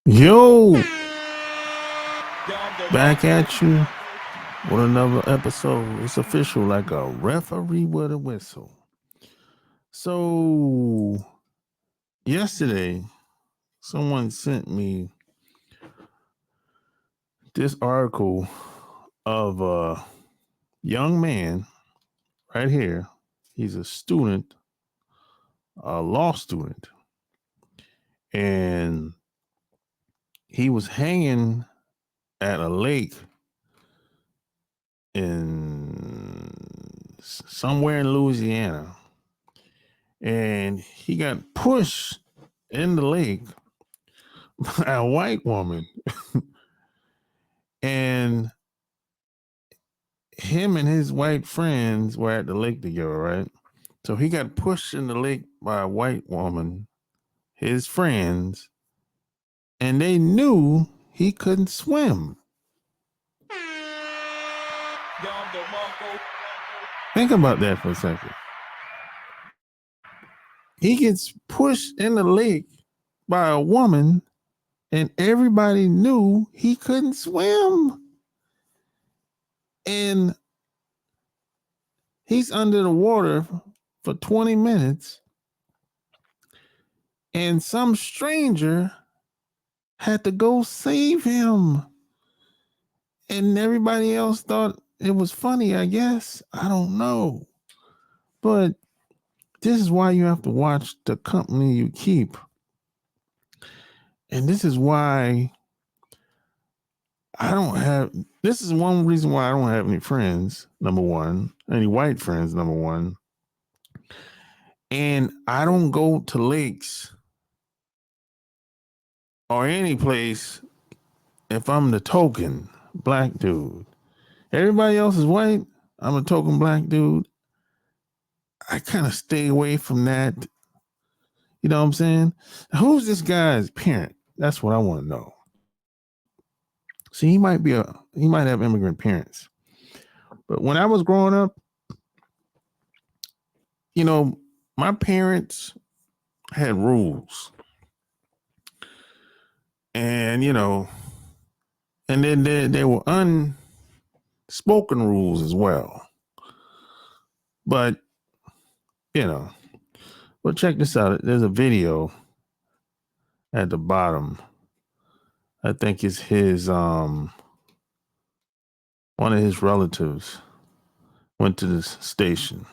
Yo, back at you with another episode. It's official, like a referee with a whistle. So, yesterday, someone sent me this article of a young man right here. He's a student, a law student, and he was hanging at a lake in somewhere in Louisiana, and he got pushed in the lake by a white woman. And him and his white friends were at the lake together, right? So he got pushed in the lake by a white woman, his friends, and they knew he couldn't swim. Think about that for a second. He gets pushed in the lake by a woman, and everybody knew he couldn't swim. And he's under the water for 20 minutes, and some stranger had to go save him. And everybody else thought it was funny, I guess. I don't know. But this is why you have to watch the company you keep. And this is why this is one reason why I don't have any friends, number one, any white friends, number one. And I don't go to lakes or any place if I'm the token black dude. Everybody else is white. I'm a token black dude. I kind of stay away from that. You know what I'm saying? Who's this guy's parent? That's what I want to know. See, he might have immigrant parents. But when I was growing up, you know, my parents had rules. And, and then there were unspoken rules as well. But, well, check this out. There's a video at the bottom. I think it's his one of his relatives went to this station.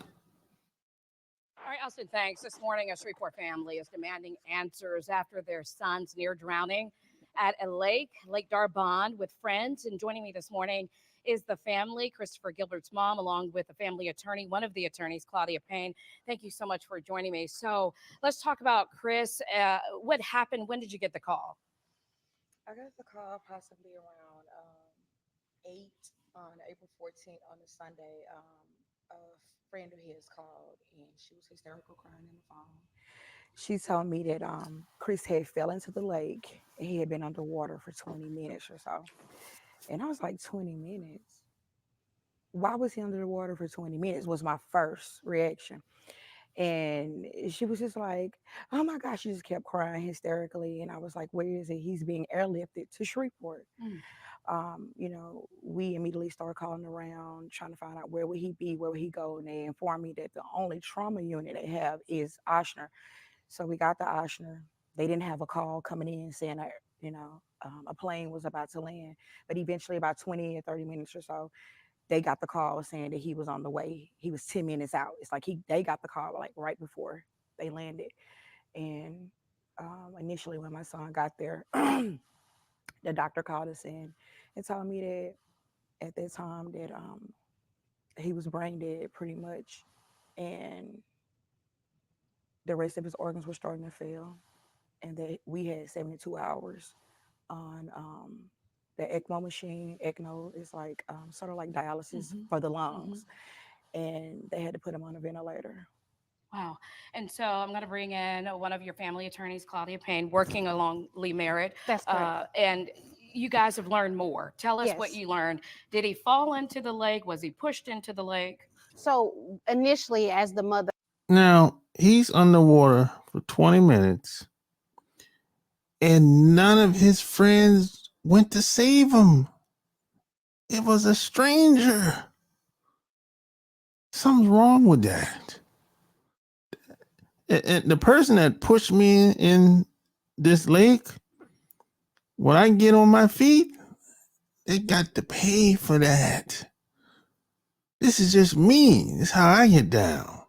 All right, Austin, thanks. This morning, a Shreveport family is demanding answers after their son's near drowning at a lake, Lake Darbon, with friends. And joining me this morning is the family, Christopher Gilbert's mom, along with the family attorney, one of the attorneys, Claudia Payne. Thank you so much for joining me. So let's talk about Chris. What happened? When did you get the call? I got the call possibly around 8 on April 14th on a Sunday. A friend of his called and she was hysterical crying in the phone. She told me that Chris had fell into the lake and he had been underwater for 20 minutes or so. And I was like, 20 minutes? Why was he under the water for 20 minutes was my first reaction. And she was just like, oh my gosh, she just kept crying hysterically. And I was like, where is he? He's being airlifted to Shreveport. We immediately started calling around, trying to find out where would he be, where would he go. And they informed me that the only trauma unit they have is Ochsner. So we got to Ochsner. They didn't have a call coming in saying that, a plane was about to land. But eventually, about 20 or 30 minutes or so, they got the call saying that he was on the way. He was 10 minutes out. It's like they got the call like right before they landed. And initially when my son got there, the doctor called us in and told me that at that time that he was brain dead pretty much. And the rest of his organs were starting to fail. And that we had 72 hours on the ECMO machine. ECMO is like sort of like dialysis for the lungs. And they had to put him on a ventilator. Wow. And so I'm going to bring in one of your family attorneys, Claudia Payne, working along Lee Merritt. That's correct. And you guys have learned more. Tell us what Yes. you learned. Did he fall into the lake? Was he pushed into the lake? So initially, as the mother, Now, he's underwater for 20 minutes, and none of his friends went to save him. It was a stranger. Something's wrong with that. And the person that pushed me in this lake, when I get on my feet, they got to pay for that. This is just me. This is how I get down.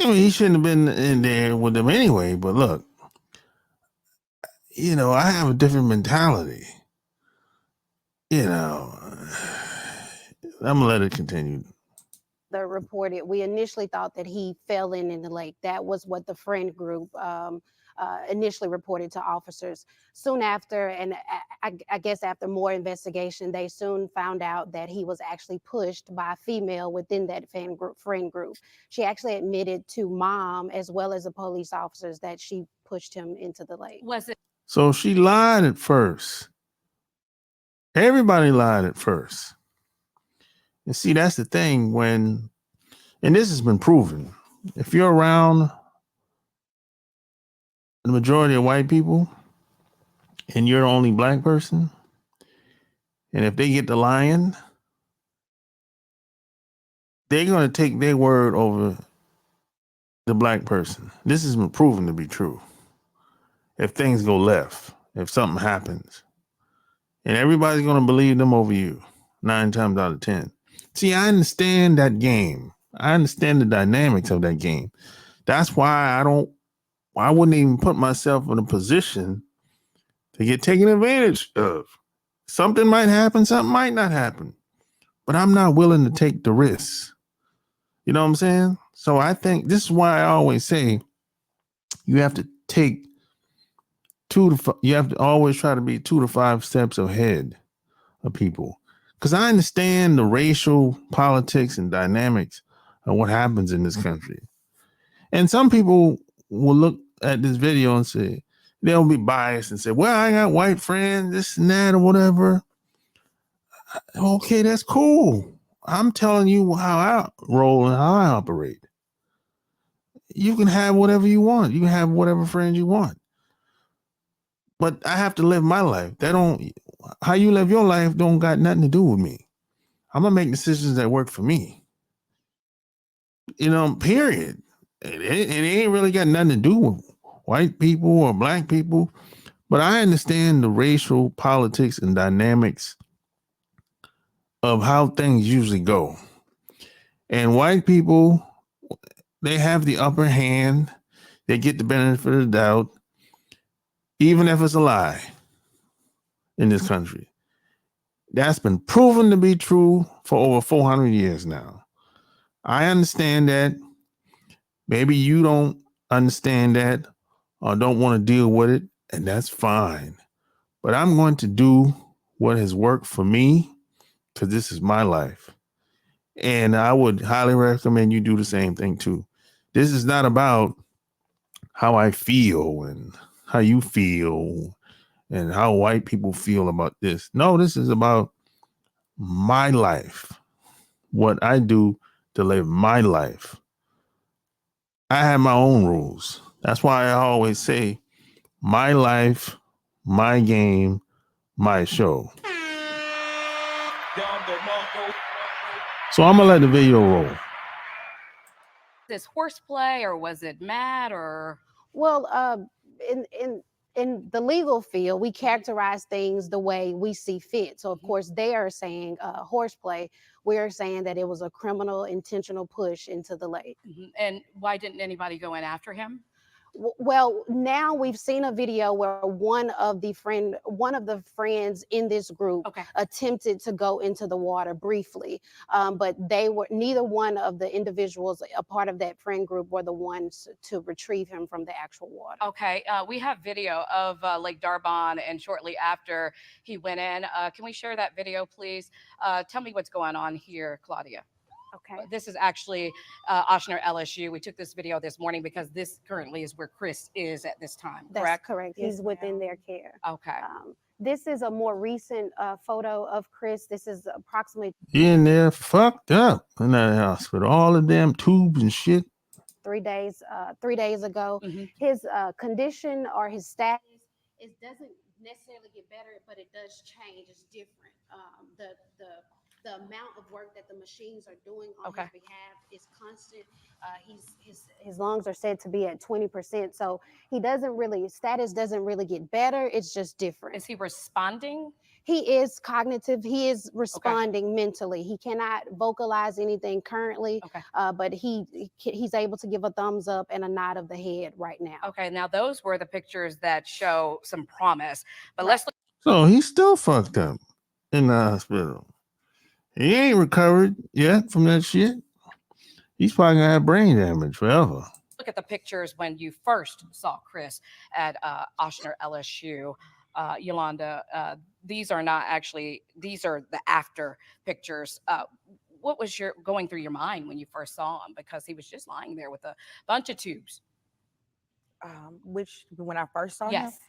I mean, he shouldn't have been in there with them anyway, but look, I have a different mentality. I'm gonna let it continue. Reported, we initially thought that he fell in the lake. That was what the friend group initially reported to officers. Soon after, and I guess after more investigation, they soon found out that he was actually pushed by a female within that friend group. She actually admitted to mom as well as the police officers that she pushed him into the lake. So she lied at first. Everybody lied at first. And see, that's the thing and this has been proven. If you're around the majority of white people and you're the only black person, and if they get to lying, they're going to take their word over the black person. This has been proven to be true. If things go left, if something happens, and everybody's going to believe them over you 9 times out of 10. See, I understand that game. I understand the dynamics of that game. That's why I wouldn't even put myself in a position to get taken advantage of. Something might happen, something might not happen, but I'm not willing to take the risks. You know what I'm saying? So I think this is why I always say you have to take you have to always try to be 2 to 5 steps ahead of people. Because I understand the racial politics and dynamics of what happens in this country. And some people will look at this video and say, they'll be biased and say, well, I got white friends, this and that or whatever. Okay, that's cool. I'm telling you how I roll and how I operate. You can have whatever you want. You can have whatever friends you want. But I have to live my life. How you live your life don't got nothing to do with me. I'm gonna make decisions that work for me. Period. It ain't really got nothing to do with white people or black people. But I understand the racial politics and dynamics of how things usually go. And white people, they have the upper hand. They get the benefit of the doubt, even if it's a lie in this country. That's been proven to be true for over 400 years now. I understand that. Maybe you don't understand that or don't want to deal with it, and that's fine. But I'm going to do what has worked for me because this is my life. And I would highly recommend you do the same thing too. This is not about how I feel and how you feel and how white people feel about this. No, this is about my life, what I do to live my life. I have my own rules. That's why I always say my life, my game, my show. So I'm gonna let the video roll. This horseplay, or was it mad, or? Well, in the legal field, we characterize things the way we see fit. So, of course, they are saying horseplay. We are saying that it was a criminal, intentional push into the lake. And why didn't anybody go in after him? Well, now we've seen a video where one of the friends in this group attempted to go into the water briefly, but neither one of the individuals a part of that friend group were the ones to retrieve him from the actual water. Okay, we have video of Lake Darbon, and shortly after he went in. Can we share that video, please? Tell me what's going on here, Claudia. Okay. This is actually Oshner LSU. We took this video this morning because this currently is where Chris is at this time, correct? That's correct. He's within their care. Okay. This is a more recent photo of Chris. This is approximately in there fucked up in that hospital. All the damn tubes and shit. 3 days ago. His condition or his status it doesn't necessarily get better, but it does change. It's different. The amount of work that the machines are doing on Okay. his behalf is constant. His lungs are said to be at 20%, so he doesn't really status doesn't really get better. It's just different. Is he responding? He is cognitive. He is responding mentally. He cannot vocalize anything currently, Okay. but he's able to give a thumbs up and a nod of the head right now. Okay. Now those were the pictures that show some promise. But Right. let's look. So he's still fucked up in the hospital. He ain't recovered yet from that shit. He's probably gonna have brain damage forever. Look at the pictures when you first saw Chris at Oshner LSU. Yolanda, these are not actually, these are the after pictures. What was going through your mind when you first saw him? Because he was just lying there with a bunch of tubes. Which when I first saw him, Yes.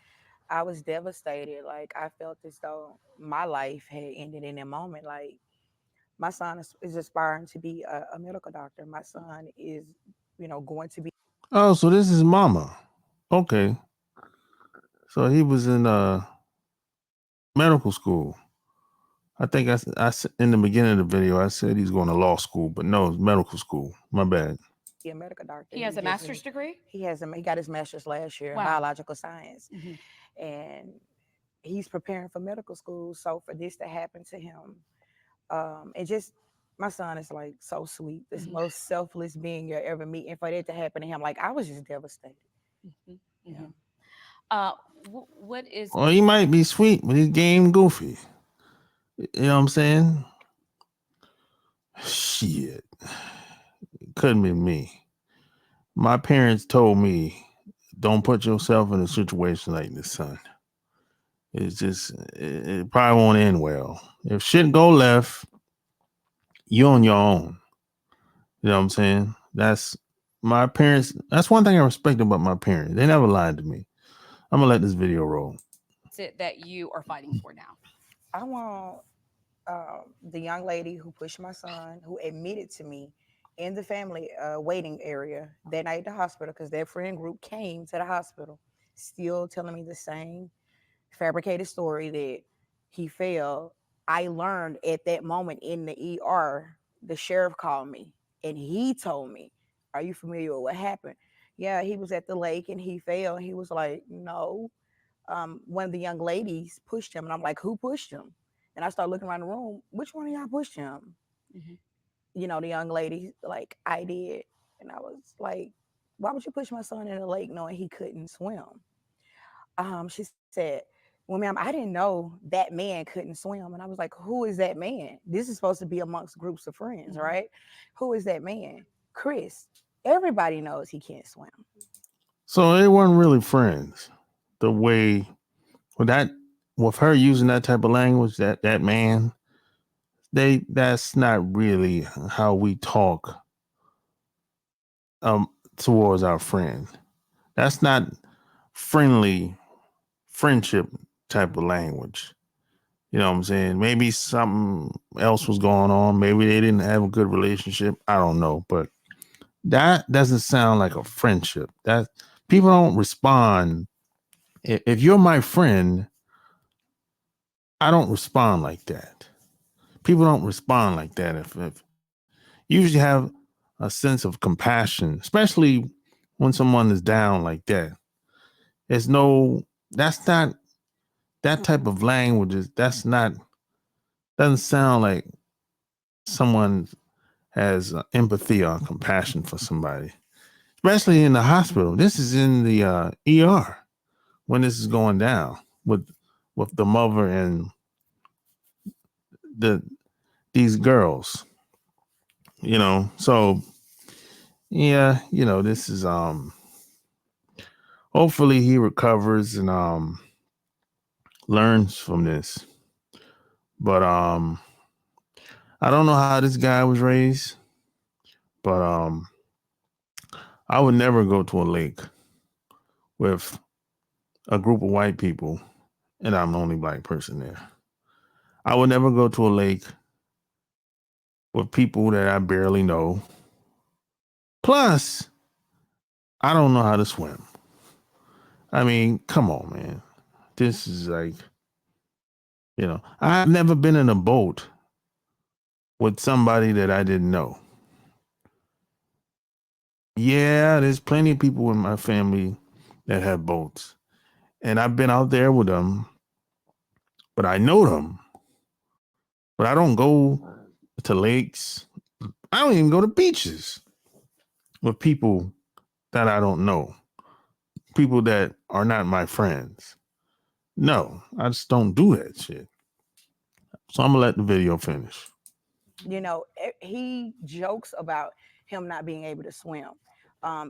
I was devastated. Like I felt as though my life had ended in that moment. Like my son is aspiring to be a medical doctor. My son is, going to be. Oh, so this is mama. Okay. So he was in medical school. I think in the beginning of the video I said he's going to law school, but no, it's medical school. My bad. A medical doctor. He has a master's degree? He got his master's last year in Wow. biological science. Mhm. And he's preparing for medical school. So for this to happen to him, it just, my son is like so sweet, this most selfless being you'll ever meet. And for that to happen to him, like I was just devastated. What is Well, he might be sweet, but his game goofy. You know what I'm saying? Shit. Couldn't be me. My parents told me, don't put yourself in a situation like this, son. It's just, it probably won't end well. If shit go left, you're on your own. You know what I'm saying? That's my parents. That's one thing I respect about my parents. They never lied to me. I'm gonna let this video roll. it that you are fighting for now? I want the young lady who pushed my son, who admitted to me in the family waiting area that night at the hospital, because their friend group came to the hospital, still telling me the same fabricated story that he fell. I learned at that moment in the ER, the sheriff called me and he told me, "Are you familiar with what happened?" Yeah, he was at the lake and he fell. And he was like, "No." One of the young ladies pushed him, and I'm like, "Who pushed him?" And I started looking around the room. Which one of y'all pushed him? Mhm. The young lady, like, I did. And I was like, "Why would you push my son in the lake knowing he couldn't swim?" She said, "Well, ma'am, I didn't know that man couldn't swim." And I was like, "Who is that man? This is supposed to be amongst groups of friends, right? Who is that man?" "Chris." Everybody knows he can't swim. So they weren't really friends. The way with her using that type of language, that man, that's not really how we talk towards our friend. That's not friendly friendship type of language. You know what I'm saying? Maybe something else was going on. Maybe they didn't have a good relationship. I don't know, but that doesn't sound like a friendship. That people don't respond. If you're my friend, I don't respond like that. People don't respond like that. If you usually have a sense of compassion, especially when someone is down like that. That's not that type of language. Doesn't sound like someone has empathy or compassion for somebody, especially in the hospital. This is in the ER when this is going down with the mother and these girls. So yeah, this is hopefully he recovers and learns from this. But I don't know how this guy was raised, but I would never go to a lake with a group of white people and I'm the only black person there. I would never go to a lake with people that I barely know. Plus, I don't know how to swim. I mean, come on, man. this is like, I've never been in a boat with somebody that I didn't know. Yeah, there's plenty of people in my family that have boats, and I've been out there with them, but I know them. But I don't go to lakes. I don't even go to beaches with people that I don't know, people that are not my friends. No, I just don't do that shit. So I'm gonna let the video finish. He jokes about him not being able to swim.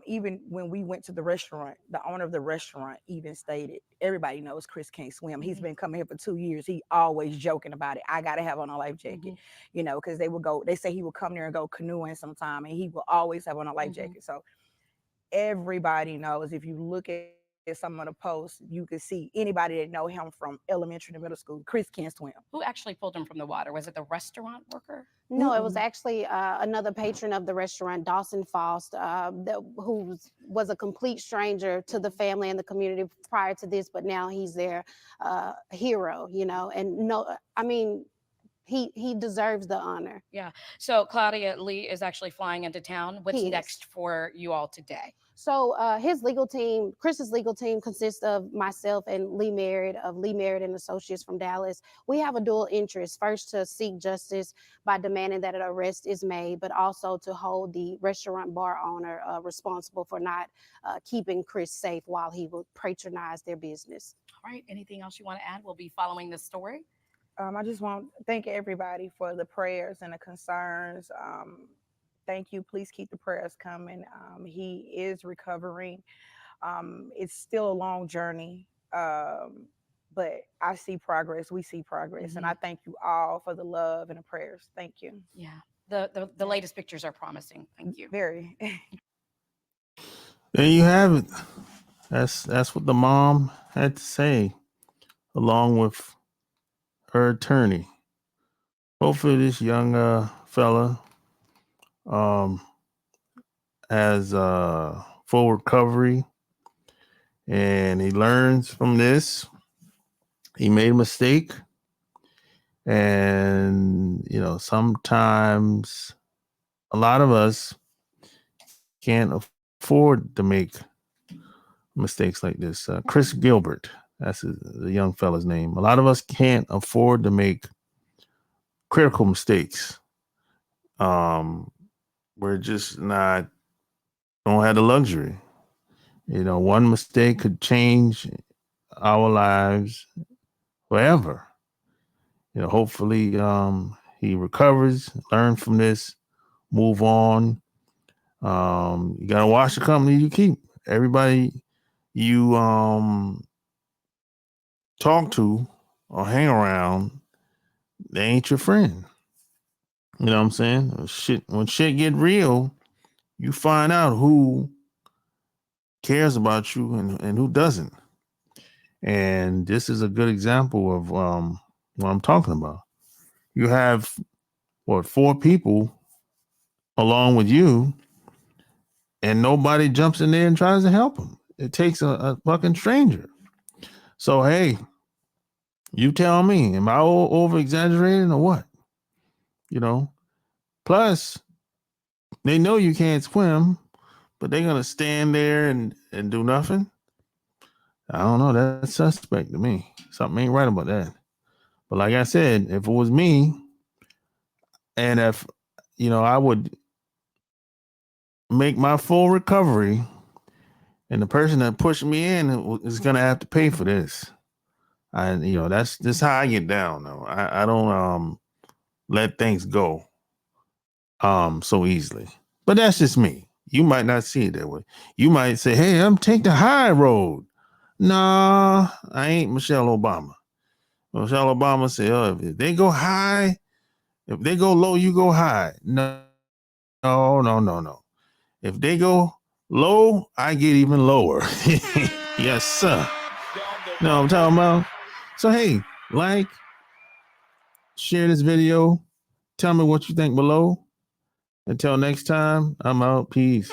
Even when we went to the restaurant, the owner of the restaurant even stated, everybody knows Chris can't swim. He's been coming here for 2 years. He always joking about it. I got to have on a life jacket, because they say he would come there and go canoeing sometime, and he will always have on a life jacket. So everybody knows. If you look at some of the posts, you can see anybody that know him from elementary to middle school. Chris can't swim. Who actually pulled him from the water? Was it the restaurant worker? No, it was actually another patron of the restaurant, Dawson Faust, who was a complete stranger to the family and the community prior to this, but now he's their hero, and no, I mean, he deserves the honor. Yeah. So Claudia Lee is actually flying into town. What's He is. next for you all today? So his legal team, Chris's legal team, consists of myself and Lee Merritt of Lee Merritt and Associates from Dallas. We have a dual interest: first, to seek justice by demanding that an arrest is made, but also to hold the restaurant bar owner responsible for not keeping Chris safe while he would patronize their business. All right. Anything else you want to add? We'll be following this story. I just want to thank everybody for the prayers and the concerns. Thank you. Please keep the prayers coming. He is recovering. It's still a long journey, but I see progress. We see progress, and I thank you all for the love and the prayers. Thank you. Yeah, the latest pictures are promising. Thank you. Very. There you have it. That's what the mom had to say, along with her attorney. Hopefully, this young fella has full recovery, and he learns from this. He made a mistake, and sometimes a lot of us can't afford to make mistakes like this. Chris Gilbert, that's the young fella's name. A lot of us can't afford to make critical mistakes. We're just don't have the luxury. One mistake could change our lives forever. Hopefully he recovers, learn from this, move on. You gotta watch the company you keep. Everybody you talk to or hang around, they ain't your friend. You know what I'm saying? When shit get real, you find out who cares about you and who doesn't. And this is a good example of what I'm talking about. You have 4 people along with you, and nobody jumps in there and tries to help them. It takes a fucking stranger. So hey, you tell me, am I over exaggerating or what? Plus, they know you can't swim, but they're gonna stand there and do nothing. I don't know. That's suspect to me. Something ain't right about that. But like I said, if it was me, and if I would make my full recovery, and the person that pushed me in is gonna have to pay for this. That's how I get down though. I don't let things go so easily. But that's just me. You might not see it that way. You might say, hey, I'm take the high road. Nah, I ain't Michelle Obama. Michelle Obama said, if they go high, if they go low, you go high. No. If they go low, I get even lower. Yes, sir. You know what I'm talking about? So, hey, share this video. Tell me what you think below. Until next time, I'm out. Peace.